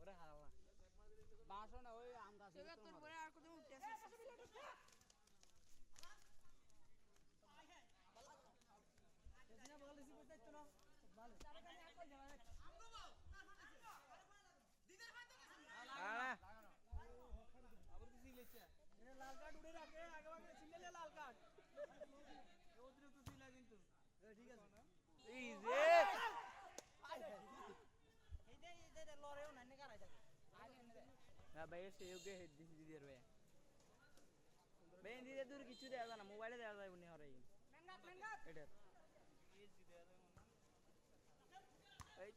ওরে হারালা বাসো না ওই আম গাছ আর কত উঠতে আছে বল রিসিভ করতে তো ভালো আবার কিছু লেছে এ লাল কার্ড উড়ে রাখে আগে আগে সিগন্যালে লাল কার্ড অতিরিক্ত সিলা কিন্তু ঠিক আছে এই যে এই লরেও না নে করাই থাকে না ভাই সে ওকে হেড দিছি দিদের ভাই ভাই দিদে দূর কিছু দেয়া যায় না মোবাইলে দেয়া যায় উনি হরাই মেঙ্গাত এটা এই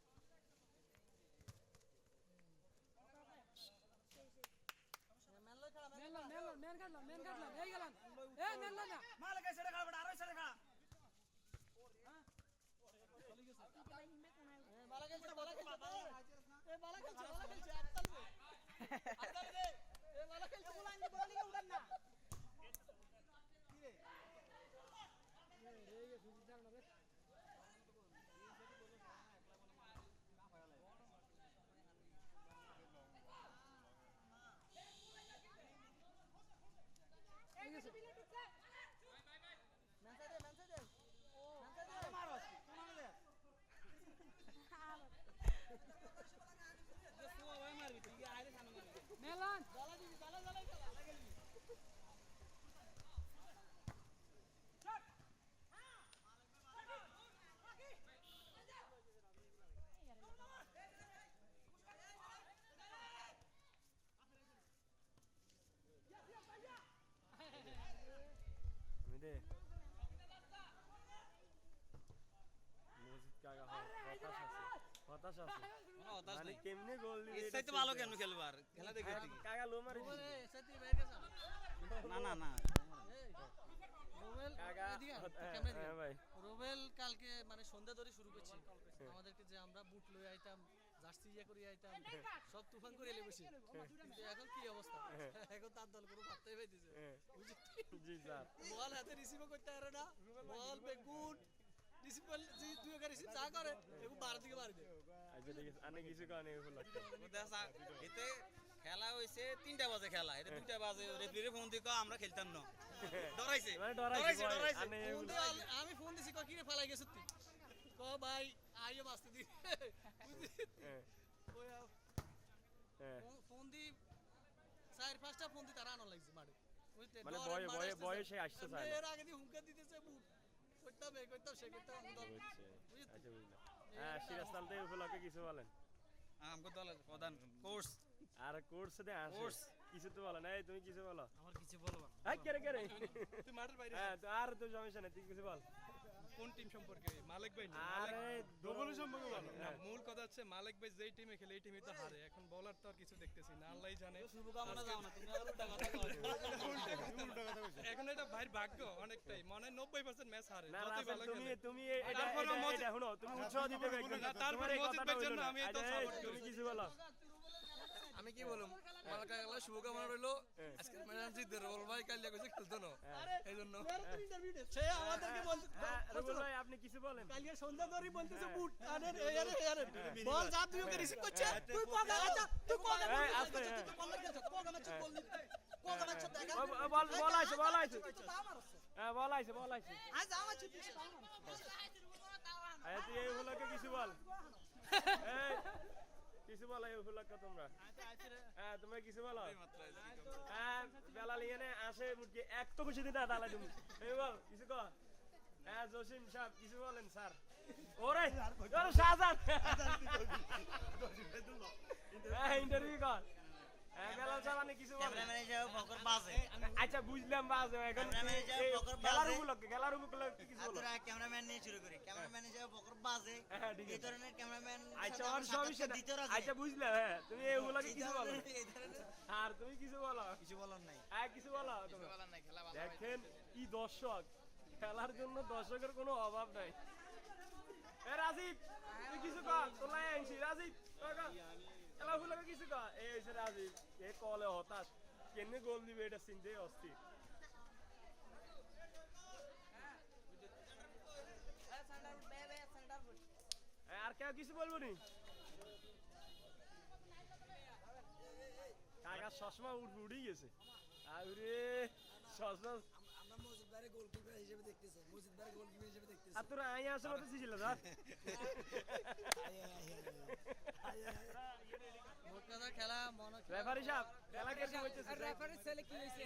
মেন কাটলাম এই গেলাম এ মেন না মালকে সেটা খাড়া বড় আরো সেটা খাড়া বালা খেলছে এ বালা খেলছে আত্তাল দে এ বালা খেলছে বল আনতে বল লিগে উড়ান না কি রে এই সুজি দাও না রে মেলান জ্বালা দিবি জ্বালা দে মসজিদ কাকা হতাশ আছে মানে কেমনে গোল দিবে এসে তো ভালো কেন খেলবার খেলা দেখে কাকা লো মারি এসে বাইরে গেছে না রোবেল কাকা হ্যাঁ ভাই রোবেল কালকে মানে সন্ধ্যা ধরে শুরু করছি আমাদেরকে যে আমরা বুট লই আইতাম জার্সি ইয়া করে আইতাম সব তুফান করে এলে বসে কিন্তু এখন কি অবস্থা এখন তার দল করে পাত্তাই পাইতেছে জি স্যার বল হাতে রিসিভ করতে পারে না বল বেগুন রিসিভ করলে জি দুই করে রিসিভ যা করে এগু 12 দিকে মারি দে আচ্ছা ঠিক আছে আনে কিছু কানে হলো দেখা এতে খেলা হইছে 3টা বাজে খেলা এটা 2টা বাজে রেফারিরে ফোন দিকো আমরা খেলতাম না ডরাইছে মানে ডরাইছে আমি ফোন দিছি কি রে ফালাই গেছ তুই ক ভাই আইও বাস্তে দি ফোন দি 4-5টা ফোন দি তারা আনো লাগছে মাঠে মানে বয়সে আসছে স্যার এর আগে দি হুমকা দিতেছে বুট কইতাম সে কইতাম আচ্ছা বুঝলাম হ্যাঁ সিরাজ তালতে উপলক্ষে কিছু বলেন আমগো দলের প্রধান কোর্স আর কোর্স দে আসে কিছু তো বলো না তুমি কিছু বলো আমার কিছু বলবা এই কে তুই মাঠের বাইরে হ্যাঁ তো আর তো সমস্যা নেই তুই কিছু বল কোন টিম সম্পর্কে মালিক ভাই আরে ডবল সম্পর্কে বলো না মূল কথা হচ্ছে মালিক ভাই যেই টিমে খেলে এই টিমই তো হারে এখন বলার তো আর কিছু দেখতেছি না আল্লাহই জানে শুভকামনা দাও না তুমি আর উল্টা কথা কও এখন এটা ভাইয়ের ভাগ্য অনেকটাই মনে হয় 90% ম্যাচ হারে না যতই ভালো খেলে তুমি এটা শুনো তুমি উৎসাহ দিতে তারপরে মজিদ ভাইয়ের জন্য আমি তো সাপোর্ট করি তুমি কিছু বলো আমি কি বললাম মালকা গেল শুভকামনা রইলো আজকে ম্যাচ জিতবে রোল ভাই কালিয়া কইছে খেলতো না এইজন্য সে আমাদেরকে বলতে রুবেল ভাই আপনি কিছু বলেন কালকে সন্ধ্যা ধরে বলতেছে বুট আরে বল যা তুই ওকে রিসিভ করছে তুই কোগা আচ্ছা তুই কোগা আস্তে তুই কোগা গেছ কোগা ম্যাচ বল কোগা ম্যাচ দেখা বলাইছে হ্যাঁ বলাইছে আজ আমার চিপি আয় তুই এই হলোকে কিছু বল এই কিছু বলো এই হলোকে তোমরা হ্যাঁ তোমরা কিছু বলো হ্যাঁ বেলা লিয়ে আসে মুরগি এক তো খুশি দিতে ডালা তুমি এই বল কিছু কর হ্যাঁ জসিম সাহেব কিছু বলেন স্যার ওরে শাহজাদ ইন্টারভিউ কর বেলাল সাহেব আপনি কিছু বলেন আচ্ছা বুঝলাম বাজে এখন খেলার উপলক্ষে কিছু বলো ক্যামেরাম্যান নিয়ে শুরু করি ক্যামেরাম্যান হিসেবে বকর বাজে এই ধরনের ক্যামেরাম্যান আচ্ছা আর সমস্যা আচ্ছা বুঝলাম হ্যাঁ তুমি এইগুলোকে কিছু বলো আর তুমি কিছু বলো কিছু বলার নাই কিছু বলো তুমি দেখেন কি দর্শক খেলার জন্য দর্শকের কোনো অভাব নাই এ রাজীব তুই কিছু কর তোলাই আইছি রাজীব খেলা উপলক্ষে কিছু কর এই হইছে রাজীব এ কলে হতাশ কেমনে গোল দিবে এটা চিন্তাই অস্থির আর কেউ কিছু বলবো নি? কাকা চশমা উড়ে গেছে। আরে চশমা আমরা মজিদ ভাইয়ের গোলকিপার হিসেবে দেখতেছি, মজিদ ভাইয়ের গোলকিপার হিসেবে দেখতেছি। আর তোরা আইয়া আসে মতো ছিল যা। মোট কথা খেলা মনে রেফারি সাহেব খেলা কিরকম হইতেছে? রেফারির ছেলে কি হইছে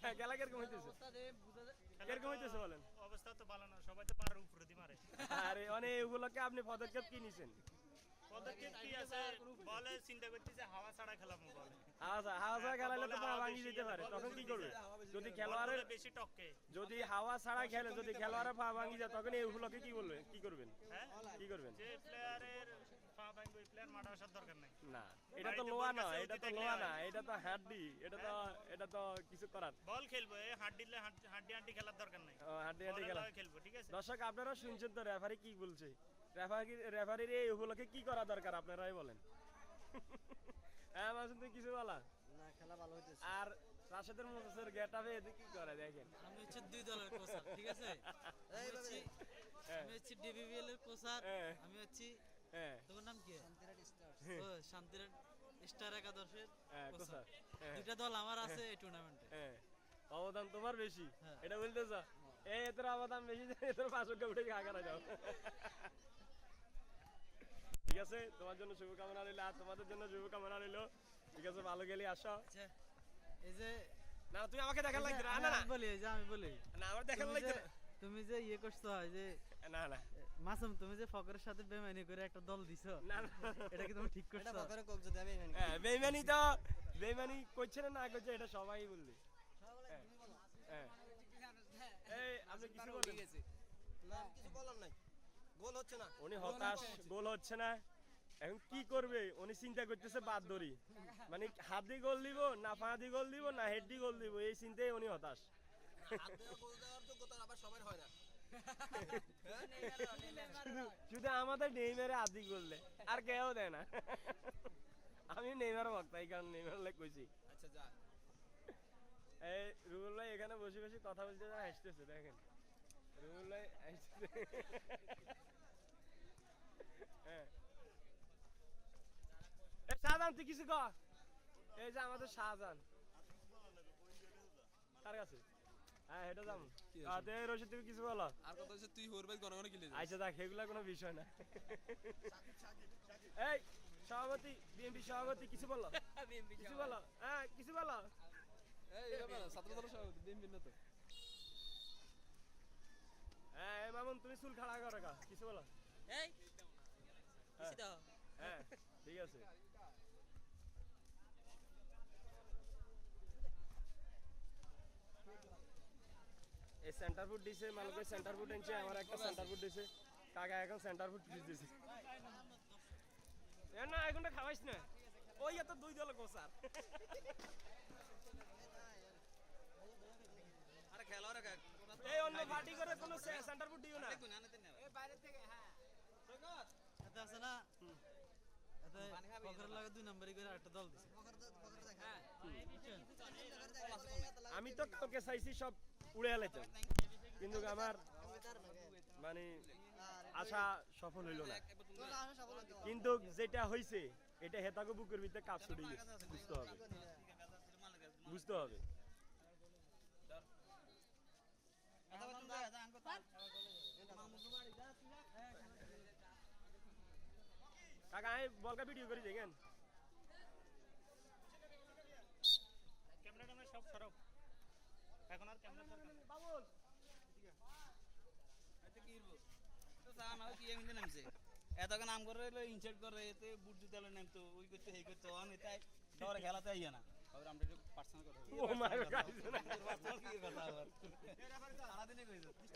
হ্যাঁ, খেলা কিরকম হইতেছে? অবস্থা দে বুঝা যায় কিরকম হইতেছে বলেন? অবস্থা তো ভালো না, সবাই তো পাড়ার উপরে দিয়ে মারে। আরে অনেক এগুলোকে আপনি পদক্ষেপ কি নিছেন? পদক্ষেপ কি আছে? বলে চিন্তা করতেছে হাওয়া ছাড়া খেলাবো বলে। হাওয়া খেলালে তো পা ভাঙি যেতে পারে, তখন কি করবে? যদি খেলোয়াড়ের বলগুলো বেশি টক্কে। যদি হাওয়া ছাড়া খেলে, যদি খেলোয়াড়ের পা ভাঙি যায়, তখন এইগুলোকে কি বলবে? কি করবেন? হ্যাঁ? কি করবেন? যে প্লেয়ারের পা ভাঙবে ওই প্লেয়ার মাঠে আসার দরকার নাই। না, এটা তো লোহা না, এটা তো লোহা না, এটা তো হাড্ডি, এটা তো কিছু করার। বল খেলবো, এই হাড্ডি খেলার দরকার নাই। হাড্ডি বলের খেলা। লগে খেলবো, ঠিক আছে? দর্শক আপনারা শুনছেন তো রেফারি কি বলছে? রেফারির এই ওগুলোকে কি করা দরকার আপনারাই বলেন। হ্যাঁ মাসুম, তুই কিছু বলা? না, খেলা ভালো হইতেছে। আর রাশেদের মুসের গেটআপে এদিকে কি করে দেখেন। আমি হচ্ছে দুই দলের কোচার, ঠিক আছে? আমি হচ্ছে ডিবিবিএল এর কোচার, হ্যাঁ। আমি হচ্ছে হ্যাঁ তোমার নাম কি? শান্তিরাট স্টার্স। ও শান্তির স্টার একাদশের হ্যাঁ, কোচার। কোচার। হ্যাঁ। দুইটা দল আমার আছে এই টুর্নামেন্টে। হ্যাঁ, অবদান তোমার বেশি, হ্যাঁ। এটা বলতেছ? এই তোর অবদান বেশি, তোর 500 টাকা উঠে আগারা যাও। ঠিক আছে, তোমার জন্য শুভকামনা রইল, আর তোমাদের জন্য শুভকামনা রইল। ঠিক আছে, ভালো গেলে আসো। আচ্ছা, এই যে না, তুমি আমাকে দেখার লাগবে না। না না আমি বলি, এই যে আমি বলি, না, আমার দেখার লাগবে না। তুমি যে ইয়ে করছো, এই যে না না মাসুম, তুমি যে ফকরের সাথে বেমানি করে একটা দল দিছো, না না। এটা কি তুমি ঠিক এটা করছো? বকরে কোক যদি আমি এখানে হ্যাঁ, বেইমানি করছে না করছে এটা সবাই বললি। হ্যাঁ, এই আপনি কিছু বলেন? না, কিছু বলার নাই, গোল হচ্ছে না। উনি হতাশ, গোল হচ্ছে না, এখন কি করবে উনি চিন্তা করতেছে বাদ ধরি, মানে হাত দিয়ে গোল দিব না পা দিয়ে গোল দিব না হেড দিয়ে গোল দিব, এই চিন্তায় উনি হতাশ। হাত দেওয়া গোল দেওয়ার যোগ্যতা আবার সবার হয় না। শুধু আমাদের নেইমারে হাত দিয়ে গোল দেয়, আর কেউ দেয় না। আমি নেইমার ভক্ত, এই কারণে নেইমার লাইক কইছি। আচ্ছা যা, এই রুবেল ভাই এখানে বসে বসে কথা বলতে হাসতেছে, দেখেন রুবেল ভাই হাসতেছে। হ্যাঁ, এই শাহজাহান তুই কিছু কর। এই যে আমাদের শাহজাহান, তার কাছে হ্যাঁ হেঁটে যাবো। রশিদ তুমি কিছু বলো? আর কথা হচ্ছে তুই হোর ভাই গণগণে গিলে আচ্ছা দেখ, এগুলা কোনো বিষয় না। এই সভাপতি, বিএনপি সভাপতি কিছু বলো? কিছু বলো, হ্যাঁ কিছু বলো। ছাত্র দলের সভাপতি বিএনপি না তো। হ্যাঁ এই মামুন, তুমি চুল খাড়া করো গা, কিছু বলো? এই হ্যাঁ, দাও। হ্যাঁ ঠিক আছে। এই সেন্টার ফুট দিছে, মালকে সেন্টার ফুট এনেছে, আমার একটা সেন্টার ফুট দিছে, কাকা এখন সেন্টার ফুট পিস দিছে। এ না এখনটা খাওয়াইস না, ওই এত দুই দল গোসার। আরে খেলোয়াড় এই অন্য পার্টি করে কোনো সেন্টার ফুট দিও না। এতে আছে না, এতে ফকরের লাগে 2 নম্বরই করে একটা দল দিছে। আমি তো কালকে চাইছি সব উড়ে হেলাইতাম, কিন্তু আমার মানে আশা সফল হইল না। কিন্তু যেটা হইছে এটা হেতাকে বুকের ভিতরে কাজ ছড়িয়ে গেছে, বুঝতে হবে, বুঝতে হবে। কাকা আমি বলকা ভিডিও করে দেখেন। ক্যামেরা সব সরব, এখন আর ক্যামেরা দরকার নেই। এতক্ষণ নাম করে ইনসার্ট করে এতে বুট দিতে হলো নাম তো ওই করতে এই করতে আমি তাই ডরে খেলাতে আইয়া না। আবার আমরা একটু পার্সোনাল কথা ও মার গাইছে না। পার্সোনাল কি কথা আবার সারাদিনে কইছো এখন